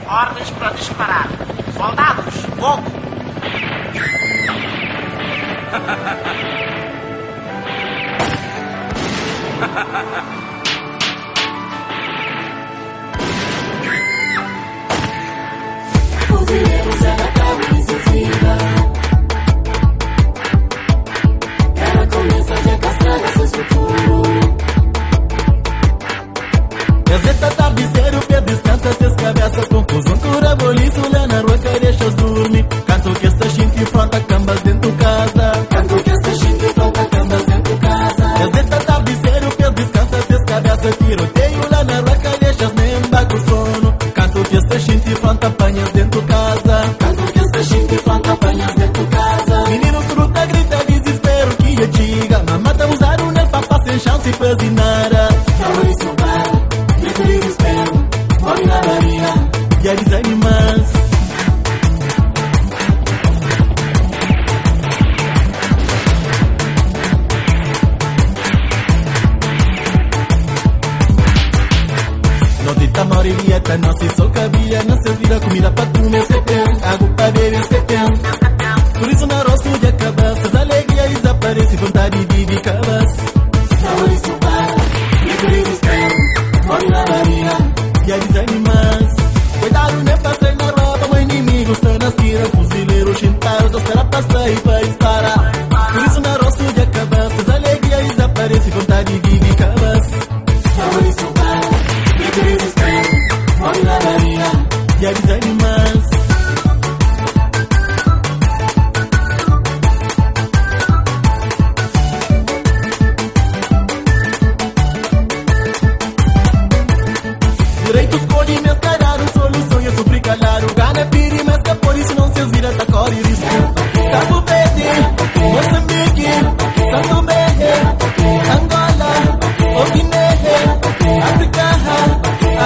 Ordens para disparar. Soldados, fogo! Fuzileiros é na calma incisiva. Ela começa a decastrar esse futuro. Exeta tabiceiro, pé descansa, se escabeça, confusão, cura, boliço, lá na rua, que deixas dormir. Canto que esta gente falta cambas dentro casa. Canto que esta gente falta cambas dentro casa. Exeta tabiceiro, pé descansa, se escabeça, tiroteio, lá na rua, que deixas nem bago sono. Canto que esta gente falta apanhas dentro casa. Canto que esta gente falta apanhas dentro casa. Menino fruta, grita, desespero, que é diga. Mamata usaram nel papá sem chance, fazinara. Não isso para. Desespero, morre na Maria. E a desanimas. No dita morilieta, no se sol cabia, no se vira comida pra comer, se tem, água pra beber, se tem. Por isso na rosto de acabar, essas alegrias desaparecem, vontade de viver cabas. Não isso para. Desespero, morre na Maria. E a desanimas. Cuidado, nem passei na roupa, meu inimigo está nas tiras. Fuzileiro, chintaro, tô espera passar e vai disparar. Por isso na rosto de acabar, essas alegrias desaparecem, vontade de viver cabas. Não isso para. Desespero, morre na Maria. E a desanimas. Direitos code mescalharam, solução e supricalharam. Gana piri, mas que por isso não se vira da cor e risco. Cabo Verde, Moçambique, Santo Tomé, Angola, Guiné, África,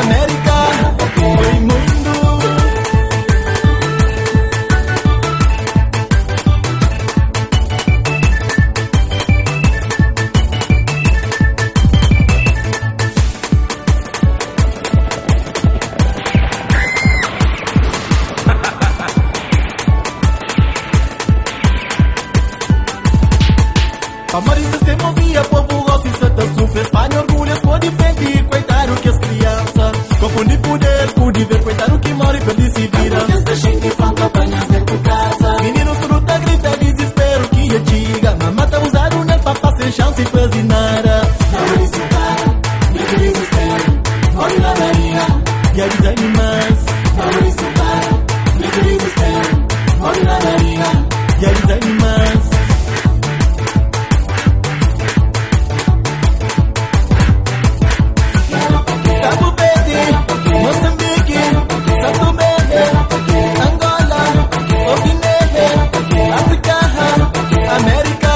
América, oi mundo. Amores se movia, povo gosta e santa sufre. Espanha orgulha, pode frente, coitado que as crianças. Confunde poder, pude ver, coitado que mora e feliz se vira. Canto que esta gente falta apanhas dentro casa. Menino fruta, grita, desespero que é diga. Mamata usaram nel papá sem chance e fazinara. Não isso para. Desespero, morre na Maria. E a desanimas. Não isso para. Desespero, morre na Maria. E a desanimas. Cabo Verde, Moçambique, Santo Tomé, Angola, Guiné, África, América,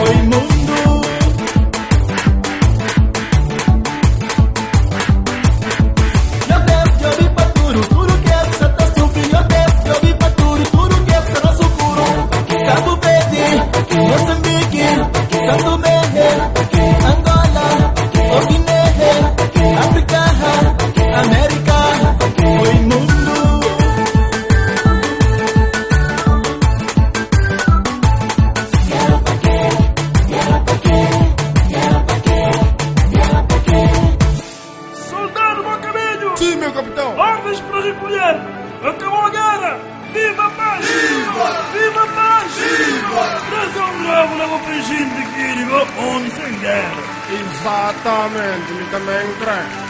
oi mundo. Meu Deus, eu vi pra tudo que essa tá sofrendo. Meu Deus, eu vi pra tudo que essa não sucuro. Cabo Verde, Moçambique, Santo Tomé, Angola, Guiné, África, América, oi mundo. Soldado Bom Caminho! Sim, meu capitão. Ordens para recolher! Acabou a guerra! Viva a paz! Viva a paz! Razão bravo leva para gente que ligou homem sem guerra! Exatamente, me também creio.